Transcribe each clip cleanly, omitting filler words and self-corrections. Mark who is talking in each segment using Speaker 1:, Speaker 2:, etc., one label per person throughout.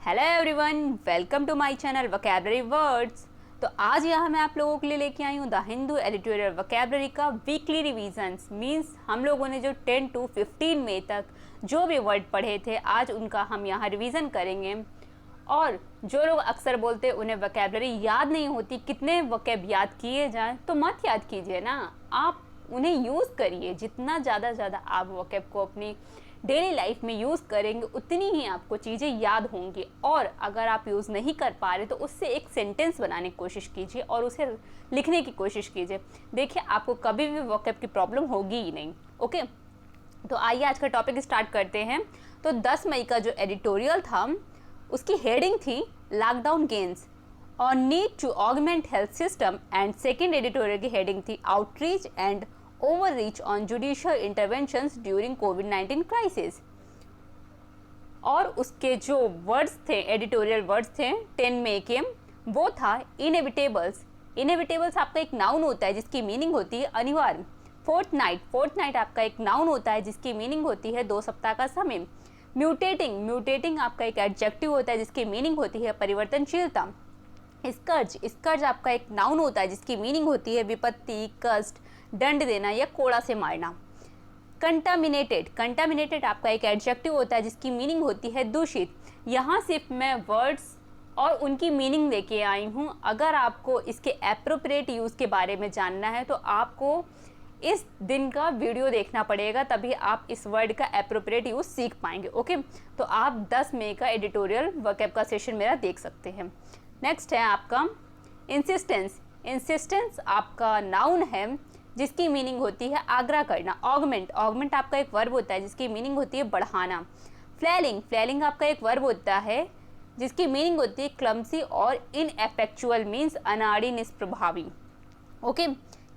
Speaker 1: Hello everyone, welcome to my channel vocabulary words. तो आज यहाँ मैं आप लोगों के लिए लेके आई हूँ द हिंदू एडिटोरियल वोकैबुलरी का वीकली रिवीजन्स। मींस हम लोगों ने जो 10 to 15 मई तक जो भी वर्ड पढ़े थे आज उनका हम यहाँ रिवीजन करेंगे। और जो लोग अक्सर बोलते हैं उन्हें वोकैबुलरी याद नहीं होती, कितने वोकैब याद किए जाएं, तो मत याद कीजिए ना, आप उन्हें यूज़ करिए। जितना ज़्यादा आप वोकैब को अपनी डेली लाइफ में यूज़ करेंगे उतनी ही आपको चीज़ें याद होंगी। और अगर आप यूज़ नहीं कर पा रहे तो उससे एक सेंटेंस बनाने की कोशिश कीजिए और उसे लिखने की कोशिश कीजिए। देखिए आपको कभी भी वोकैब की प्रॉब्लम होगी ही नहीं। ओके, तो आइए आज का टॉपिक स्टार्ट करते हैं। तो 10 मई का जो एडिटोरियल था उसकी हेडिंग थी लॉकडाउन गेन्स और need to augment health system, and second editorial की हेडिंग थी outreach and overreach on judicial interventions during COVID-19 crisis। और उसके जो वर्ड्स थे, एडिटोरियल वर्ड्स थे 10 मई के, वो था इनएविटेबल्स। इनएविटेबल्स आपका एक नाउन होता है जिसकी मीनिंग होती है अनिवार्य। फोर्टनाइट आपका एक नाउन होता है जिसकी मीनिंग होती है 2 सप्ताह का समय। म्यूटेटिंग आपका एक एडजेक्टिव होता है जिसकी मीनिंग होती है परिवर्तनशीलता। स्कर्ज आपका एक नाउन होता है जिसकी मीनिंग होती है विपत्ति, कष्ट, दंड देना या कोड़ा से मारना। कंटामिनेटेड आपका एक एडजेक्टिव होता है जिसकी मीनिंग होती है दूषित। यहाँ सिर्फ मैं वर्ड्स और उनकी मीनिंग लेके आई हूँ। अगर आपको इसके एप्रोप्रिएट यूज़ के बारे में जानना है तो आपको इस दिन का वीडियो देखना पड़ेगा, तभी आप इस वर्ड का एप्रोप्रिएट यूज़ सीख पाएंगे। ओके, तो आप 10 मई का एडिटोरियल वोकैब का सेशन मेरा देख सकते हैं। नेक्स्ट है आपका इंसिस्टेंस आपका नाउन है जिसकी मीनिंग होती है आग्रह करना। ऑगमेंट आपका एक वर्ब होता है जिसकी मीनिंग होती है बढ़ाना। फ्लैलिंग आपका एक वर्ब होता है जिसकी मीनिंग होती है क्लमसी और इनएफेक्चुअल, मीन्स अनाड़ी, निष्प्रभावी। ओके,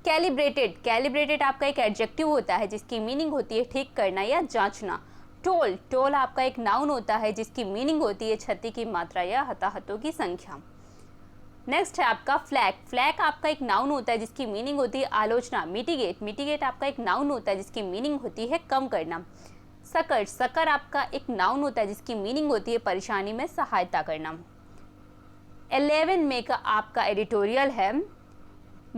Speaker 1: कैलिब्रेटेड आपका एक एडजेक्टिव होता है जिसकी मीनिंग होती है ठीक करना या जांचना। टोल आपका एक नाउन होता है जिसकी मीनिंग होती है क्षति की मात्रा या हताहतों की संख्या। नेक्स्ट है आपका फ्लैग आपका एक नाउन होता है जिसकी मीनिंग होती है आलोचना। मिटिगेट आपका एक नाउन होता है जिसकी मीनिंग होती है कम करना। सकर आपका एक नाउन होता है जिसकी मीनिंग होती है परेशानी में सहायता करना। 11 मई का आपका एडिटोरियल है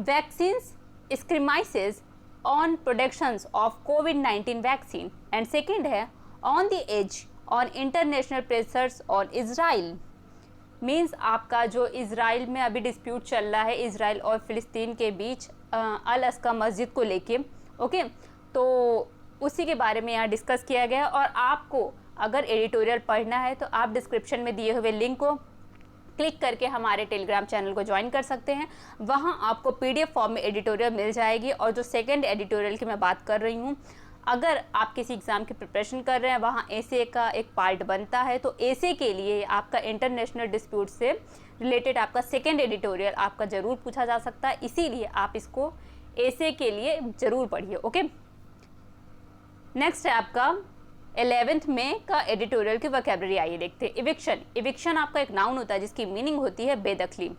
Speaker 1: वैक्सीन्स स्क्रीमाइसिस ऑन प्रोडक्शंस ऑफ कोविड-19 वैक्सीन, एंड सेकेंड है on the edge on international pressures on Israel. मीन्स आपका जो इजराइल में अभी डिस्प्यूट चल रहा है, इजराइल और फिलिस्तीन के बीच अल अक्सा मस्जिद को लेके। ओके, तो उसी के बारे में यहाँ डिस्कस किया गया है। और आपको अगर एडिटोरियल पढ़ना है तो आप डिस्क्रिप्शन में दिए हुए लिंक को क्लिक करके हमारे टेलीग्राम चैनल को ज्वाइन कर सकते हैं। वहाँ आपको PDF फॉर्म में एडिटोरियल मिल जाएगी। और जो सेकेंड एडिटोरियल की मैं बात कर रही हूँ, अगर आप किसी एग्ज़ाम की प्रिपरेशन कर रहे हैं, वहाँ एसे का एक पार्ट बनता है, तो एसे के लिए आपका इंटरनेशनल डिस्प्यूट से रिलेटेड आपका सेकेंड एडिटोरियल आपका ज़रूर पूछा जा सकता है, इसीलिए आप इसको एसे के लिए ज़रूर पढ़िए। ओके, नेक्स्ट है आपका 11 मई का एडिटोरियल की वोकैबुलरी। आइए देखते हैं। इविक्शन आपका एक नाउन होता है जिसकी मीनिंग होती है बेदखली।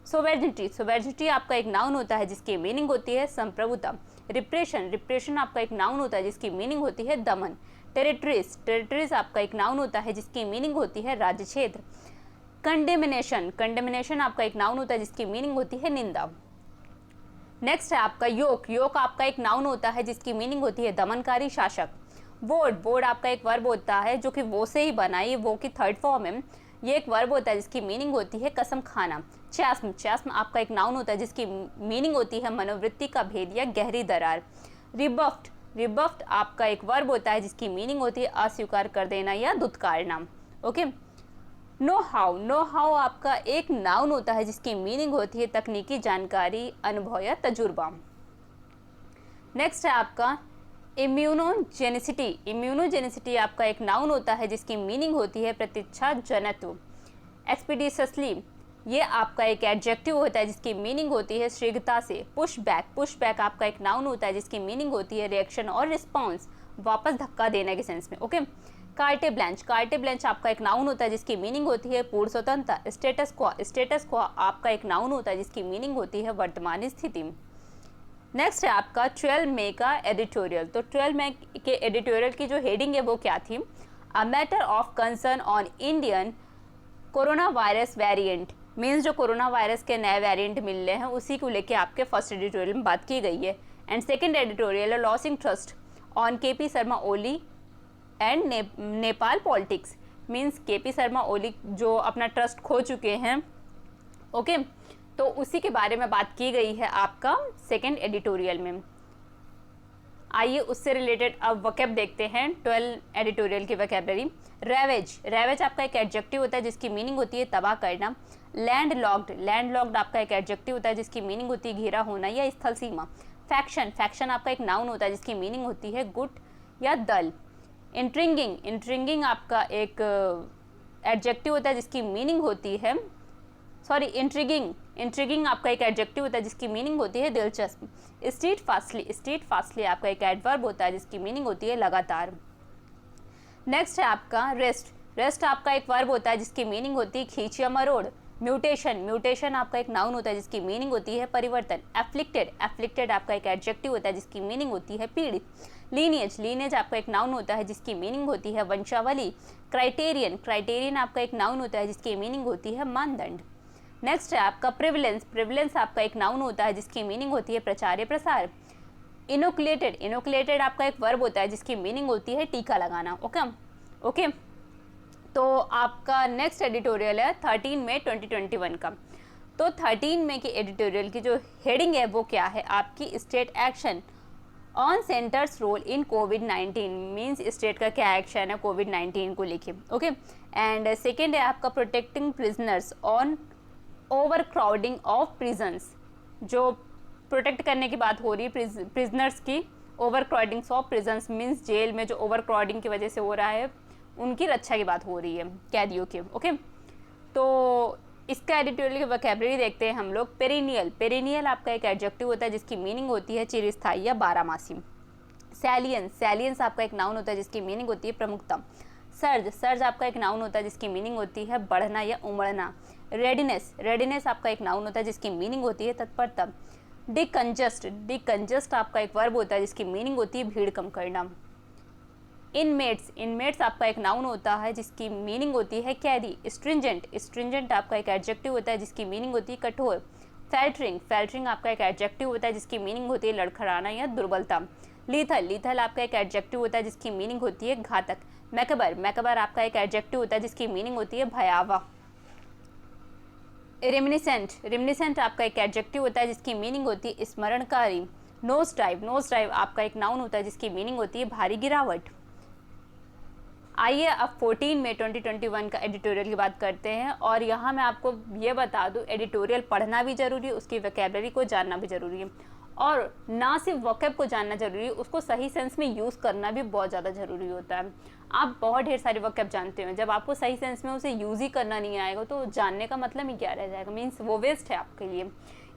Speaker 1: सोवेर्जिटी आपका एक नाउन होता है जिसकी मीनिंग होती है संप्रभुता। रिप्रेशन आपका एक नाउन होता है जिसकी मीनिंग होती है दमन। टेरिटरीज आपका एक नाउन होता है जिसकी मीनिंग होती है राज्य क्षेत्र। कंडेमिनेशन आपका एक नाउन होता है जिसकी मीनिंग होती है निंदा। नेक्स्ट है आपका योक आपका एक नाउन होता है जिसकी मीनिंग होती है दमनकारी शासक। बोर्ड आपका एक वर्ब होता है जो कि वो से ही बना है, वो की थर्ड फॉर्म है। ये एक वर्ब होता है जिसकी मीनिंग होती है कसम खाना। च्यास्म आपका एक नाउन होता है जिसकी मीनिंग होती है मनोवृत्ति का भेद या गहरी दरार। रिबफ्ट आपका एक वर्ब होता है जिसकी मीनिंग होती है अस्वीकार कर देना या दुत्कारना। ओके, नो हाउ आपका एक नाउन होता है जिसकी मीनिंग होती है तकनीकी जानकारी, अनुभव या तजुर्बा। नेक्स्ट है आपका इम्यूनोजेनिसिटी आपका एक नाउन होता है जिसकी मीनिंग होती है प्रतीक्षा जनत्व। एक्सपीडिशसली ये आपका एक एडजेक्टिव होता है जिसकी मीनिंग होती है शीघ्रता से। पुशबैक आपका एक नाउन होता है जिसकी मीनिंग होती है रिएक्शन और रिस्पॉन्स, वापस धक्का देने के सेंस में। ओके, कार्टे ब्लैंच आपका एक नाउन होता है जिसकी मीनिंग होती है पूर्ण स्वतंत्रता। स्टेटस क्वा आपका एक नाउन होता है जिसकी मीनिंग होती है वर्तमान स्थिति। नेक्स्ट है आपका 12 मई का एडिटोरियल। तो 12 मई के एडिटोरियल की जो हेडिंग है वो क्या थी? A matter of concern on Indian corona virus variant means जो कोरोना वायरस के नए वेरिएंट मिल रहे हैं उसी को लेके आपके फर्स्ट एडिटोरियल में बात की गई है। एंड सेकंड एडिटोरियल है losing trust on KP Sharma Oli and Nepal politics means KP Sharma Oli जो अपना ट्रस्ट खो चुके हैं, ओके तो उसी के बारे में बात की गई है आपका सेकंड एडिटोरियल में। आइए उससे रिलेटेड अब वोकैब देखते हैं 12 एडिटोरियल की वोकैबलरी। रेवेज, रेवेज आपका एक एडजेक्टिव होता है जिसकी मीनिंग होती है तबाह करना। लैंड लॉक्ड, लैंड लॉक्ड आपका एक एडजेक्टिव होता है जिसकी मीनिंग होती है घेरा होना या स्थल सीमा। फैक्शन, फैक्शन आपका एक नाउन होता है जिसकी मीनिंग होती है गुट या दल। इंट्रिंगिंग, इंट्रिंगिंग आपका एक एडजेक्टिव होता है जिसकी मीनिंग होती है इंट्रिगिंग, इंट्रिगिंग आपका एक एडजेक्टिव होता है जिसकी मीनिंग होती है दिलचस्प। स्टीड फास्टली, स्टीड फास्टली आपका एक एडवर्ब होता है जिसकी मीनिंग होती है लगातार। नेक्स्ट है आपका रेस्ट, रेस्ट आपका एक वर्ब होता है जिसकी मीनिंग होती है खींच या मरोड़। म्यूटेशन, म्यूटेशन आपका एक नाउन होता है जिसकी मीनिंग होती है परिवर्तन। एफ्लिक्टेड, एफ्लिक्टेड आपका एक एडजेक्टिव होता है जिसकी मीनिंग होती है पीड़ित। लीनियज, लीनियज आपका एक नाउन होता है जिसकी मीनिंग होती है वंशावली। क्राइटेरियन, क्राइटेरियन आपका एक नाउन होता है जिसकी मीनिंग होती है मानदंड। नेक्स्ट है आपका प्रिविलेंस, प्रिविलेंस आपका एक नाउन होता है जिसकी मीनिंग होती है प्रचार या प्रसार। इनोकुलेटेड, इनोकुलेटेड आपका एक वर्ब होता है जिसकी मीनिंग होती है टीका लगाना। ओके तो आपका नेक्स्ट एडिटोरियल है 13 मई 2021 का। तो 13 मई के एडिटोरियल की जो हेडिंग है वो क्या है आपकी state action on centre's role in कोविड-19 मीन्स स्टेट का क्या एक्शन है कोविड-19 को लेके। ओके एंड सेकेंड है आपका protecting prisoners on overcrowding of prisons, जो प्रोटेक्ट करने की बात हो रही है प्रिजनर्स की। Overcrowding of prisons means जेल में जो ओवर क्राउडिंग की वजह से हो रहा है उनकी रक्षा की बात हो रही है कैदियों की। ओके तो इसका एडिटोरियल की वोकैबलरी देखते हैं हम लोग। पेरिनियल, पेरिनियल आपका एक एडजेक्टिव होता है जिसकी मीनिंग होती है चिरस्थायी या बारहमासी। सैलियंस, सैलियंस आपका एक नाउन होता है जिसकी मीनिंग होती है प्रमुखता। सर्ज, सर्ज आपका एक नाउन होता है जिसकी मीनिंग होती है बढ़ना या उमड़ना। रेडिनेस, रेडिनेस आपका एक नाउन होता है जिसकी मीनिंग होती है तत्परता। डिकंजस्ट, डिकंजस्ट आपका एक वर्ब होता है जिसकी मीनिंग होती है भीड़ कम करना। इनमेट्स, इनमेट्स आपका एक नाउन होता है जिसकी मीनिंग होती है कैदी। स्ट्रिंजेंट, स्ट्रिंजेंट आपका एक एडजेक्टिव होता है जिसकी मीनिंग होती है कठोर। फैल्टरिंग, फैल्टरिंग आपका एक एडजेक्टिव होता है जिसकी मीनिंग होती है लड़खड़ाना या दुर्बलता। लीथल, लीथल आपका एक एडजेक्टिव होता है जिसकी मीनिंग होती है घातक। मैकबर, मैकबर आपका एक एडजेक्टिव होता है जिसकी मीनिंग होती है भयावह। रेमिनिसेंट, रेमिनिसेंट आपका एक एडजेक्टिव होता है जिसकी मीनिंग होती है स्मरणकारी। नोज डाइव, नोज डाइव आपका एक नाउन होता है जिसकी मीनिंग होती है भारी गिरावट। आइए अब 14 मई 2021 का एडिटोरियल की बात करते हैं और यहाँ मैं आपको ये बता दूँ एडिटोरियल पढ़ना भी ज़रूरी है, उसकी वोकैबलरी को जानना भी ज़रूरी है और ना सिर्फ वोकैब को जानना ज़रूरी है, उसको सही सेंस में यूज़ करना भी बहुत ज़्यादा ज़रूरी होता है। आप बहुत ढेर सारे वोकैब जानते हो, जब आपको सही सेंस में उसे यूज़ ही करना नहीं आएगा तो जानने का मतलब ही क्या रह जाएगा, मीन्स वो वेस्ट है आपके लिए।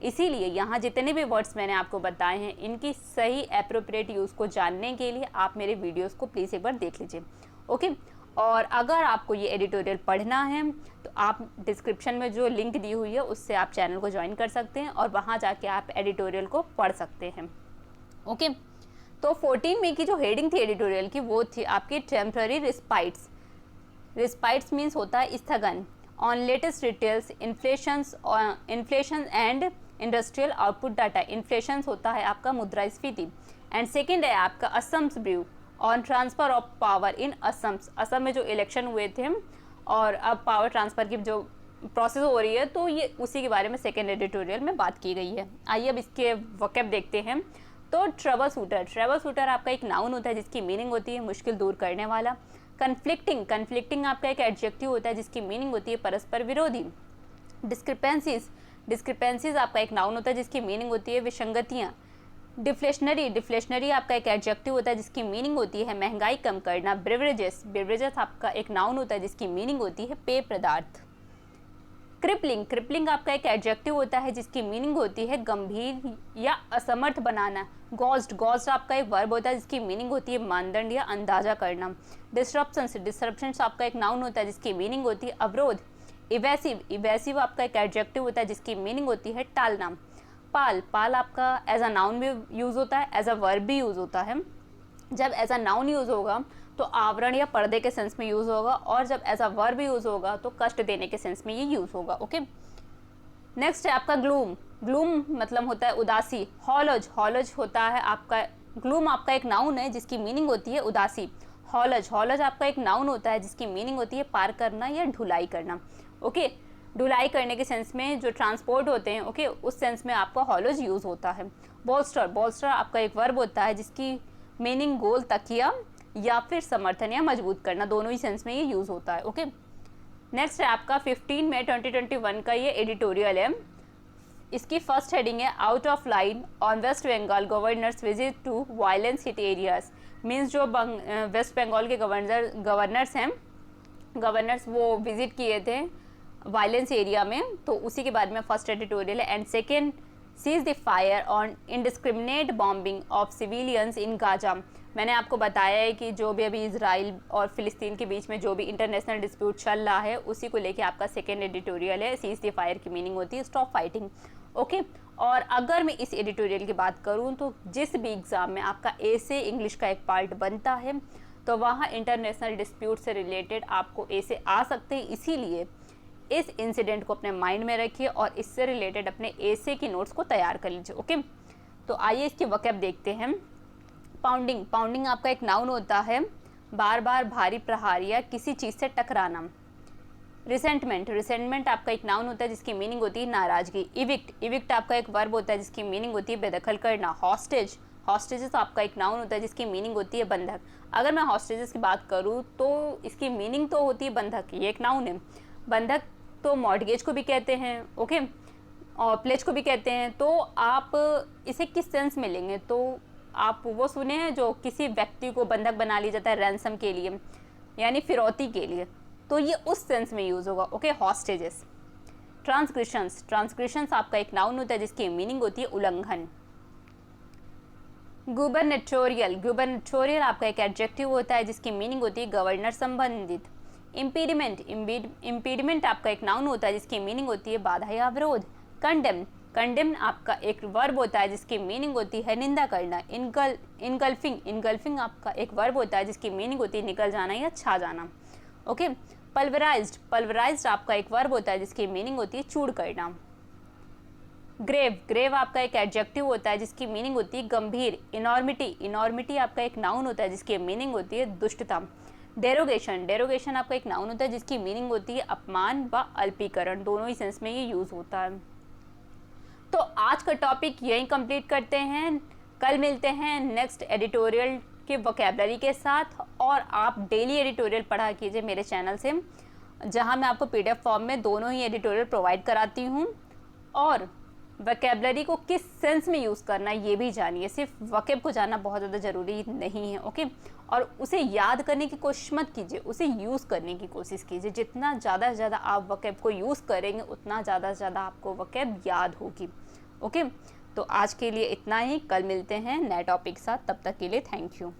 Speaker 1: इसीलिए यहाँ जितने भी वर्ड्स मैंने आपको बताए हैं इनकी सही एप्रोप्रिएट यूज़ को जानने के लिए आप मेरे वीडियोज़ को प्लीज़ एक बार देख लीजिए। ओके और अगर आपको ये एडिटोरियल पढ़ना है तो आप डिस्क्रिप्शन में जो लिंक दी हुई है उससे आप चैनल को ज्वाइन कर सकते हैं और वहाँ जाके आप एडिटोरियल को पढ़ सकते हैं। ओके तो 14 मई की जो हेडिंग थी एडिटोरियल की वो थी आपकी टेम्पररी रिस्पाइट्स। रिस्पाइट्स मीन्स होता है स्थगन on latest details inflation and industrial output data. Inflation होता है आपका मुद्रास्फीति एंड सेकेंड है आपका Assam's brew on transfer of power in Assam's. Assam में जो इलेक्शन हुए थे और अब पावर ट्रांसफ़र की जो प्रोसेस हो रही है तो ये उसी के बारे में सेकेंड एडिटोरियल में बात की गई है। आइए अब इसके वोकैब देखते हैं। तो ट्रबल शूटर, ट्रबल शूटर आपका एक नाउन होता है जिसकी मीनिंग होती है मुश्किल दूर करने वाला। कन्फ्लिक्टिंग, कन्फ्लिक्टिंग आपका एक एडजेक्टिव होता है जिसकी मीनिंग होती है परस्पर विरोधी। डिस्क्रिपेंसीज, डिस्क्रिपेंसीज आपका एक नाउन होता है जिसकी मीनिंग होती है विसंगतियाँ। डिफ्लेशनरी, डिफ्लेशनरी आपका एक एडजेक्टिव होता है जिसकी मीनिंग होती है महंगाई कम करना। ब्रेवरेजेस, ब्रेवरेजेस आपका एक नाउन होता है जिसकी मीनिंग होती है पेय पदार्थ। क्रिपलिंग, क्रिपलिंग आपका एक एडजेक्टिव होता है जिसकी मीनिंग होती है गंभीर या असमर्थ बनाना। गॉज्ड, गॉज्ड आपका एक वर्ब होता है जिसकी मीनिंग होती है मानदंड या अंदाजा करना। डिसरप्शंस, डिसरप्शंस आपका एक नाउन होता है जिसकी मीनिंग होती है अवरोध। इवेसिव, इवेसिव आपका एक एडजेक्टिव होता है जिसकी मीनिंग होती है टालना। पाल, पाल आपका एज अ नाउन भी यूज़ होता है एज अ वर्ब भी यूज़ होता है। जब एज अ नाउन यूज़ होगा तो आवरण या पर्दे के सेंस में यूज़ होगा, और जब एज अ वर्ब यूज़ होगा तो कष्ट देने के सेंस में ये यूज़ होगा। ओके, नेक्स्ट है आपका ग्लूम। ग्लूम मतलब होता है उदासी। हॉलज, हॉलज होता है आपका, ग्लूम आपका एक नाउन है जिसकी मीनिंग होती है उदासी। हॉलज, हॉलज आपका एक नाउन होता है जिसकी मीनिंग होती है पार करना या ढुलाई करना। ओके, ढुलाई करने के सेंस में जो ट्रांसपोर्ट होते हैं, ओके, उस सेंस में आपका हॉलज यूज़ होता है। बोल्स्टर, बोल्स्टर आपका एक वर्ब होता है जिसकी मीनिंग गोल, तकिया या फिर समर्थन या मजबूत करना, दोनों ही सेंस में ये यूज़ होता है। ओके, नेक्स्ट है आपका 15 मई 2021 का ये एडिटोरियल है। इसकी फर्स्ट हेडिंग है out of line on West Bengal governor's visit to violence hit areas. Means जो वेस्ट बंगाल के गवर्नर्स हैं, गवर्नर्स वो विजिट किए थे वायलेंस एरिया में, तो उसी के बाद में फर्स्ट एडिटोरियल है। And second, cease the fire on indiscriminate bombing of civilians in Gaza. मैंने आपको बताया है कि जो भी अभी इजराइल और फिलिस्तीन के बीच में जो भी इंटरनेशनल डिस्प्यूट चल रहा है, उसी को लेके आपका सेकेंड एडिटोरियल है। सीज द फायर की मीनिंग होती है स्टॉप फाइटिंग। ओके, और अगर मैं इस एडिटोरियल की बात करूं तो जिस भी एग्ज़ाम में आपका ए से इंग्लिश का एक पार्ट बनता है तो वहाँ इंटरनेशनल डिस्प्यूट से रिलेटेड आपको ए से आ सकते हैं। इसीलिए इस इंसिडेंट को अपने माइंड में रखिए और इससे रिलेटेड अपने एसे की नोट्स को तैयार कर लीजिए। ओके, तो आइए इसकी वकैब देखते हैं। पाउंडिंग, पाउंडिंग आपका एक नाउन होता है, बार बार भारी प्रहार या किसी चीज़ से टकराना। रिसेंटमेंट, रिसेंटमेंट आपका एक नाउन होता है जिसकी मीनिंग होती है नाराजगी। इविक्ट, इविक्ट आपका एक वर्ब होता है जिसकी मीनिंग होती है बेदखल करना। हॉस्टेज, हॉस्टेजेस आपका एक नाउन होता है जिसकी मीनिंग होती है बंधक। अगर मैं हॉस्टेजेस की बात करूँ तो इसकी मीनिंग तो होती है बंधक, ये एक नाउन है। बंधक तो मॉर्टगेज को भी कहते हैं, ओके, और प्लेज को भी कहते हैं। तो आप इसे किस सेंस में लेंगे, तो आप वो सुने हैं जो किसी व्यक्ति को बंधक बना लिया जाता है रैंसम के लिए, यानी फिरौती के लिए, तो ये उस सेंस में यूज़ होगा। Okay, hostages. ट्रांसग्रेशंस, ट्रांसग्रेशंस आपका एक नाउन होता है जिसकी मीनिंग होती है उल्लंघन। गुबरनेटोरियल, गुबरनेटोरियल आपका एक एडजेक्टिव होता है जिसकी मीनिंग होती है गवर्नर संबंधित। इम्पीडिमेंट, इम्पीडिमेंट आपका एक नाउन होता है जिसकी मीनिंग होती है बाधा या विरोध। कंडेम, कंडेम आपका एक वर्ब होता है जिसकी मीनिंग होती है निंदा करना। इनगल्फिंग, इनगल्फिंग आपका एक वर्ब होता है जिसकी मीनिंग होती है निकल जाना या छा जाना। ओके, पल्वराइज्ड, पल्वराइज्ड आपका एक वर्ब होता है जिसकी मीनिंग होती है चूर करना। ग्रेव, ग्रेव आपका एक एडजेक्टिव होता है जिसकी मीनिंग होती है गंभीर। इनॉर्मिटी, इनॉर्मिटी आपका एक नाउन होता है जिसकी मीनिंग होती है दुष्टता। डेरोगेशन, डेरोगेशन आपका एक नाउन होता है जिसकी मीनिंग होती है अपमान व अल्पीकरण, दोनों ही सेंस में ये यूज़ होता है। तो आज का टॉपिक यहीं कंप्लीट करते हैं। कल मिलते हैं नेक्स्ट एडिटोरियल के वोकैबलरी के साथ, और आप डेली एडिटोरियल पढ़ा कीजिए मेरे चैनल से, जहां मैं आपको पीडीएफ फॉर्म में दोनों ही एडिटोरियल प्रोवाइड कराती हूं। और वोकैबलरी को किस सेंस में यूज़ करना है ये भी जानिए, सिर्फ वोकैब को जानना बहुत ज़्यादा ज़रूरी नहीं है। ओके, और उसे याद करने की कोशिश मत कीजिए, उसे यूज़ करने की कोशिश कीजिए। जितना ज़्यादा से ज़्यादा आप वोकैब को यूज़ करेंगे उतना ज़्यादा से ज़्यादा आपको वोकैब याद होगी। ओके, तो आज के लिए इतना ही, कल मिलते हैं नए टॉपिक के साथ, तब तक के लिए थैंक यू।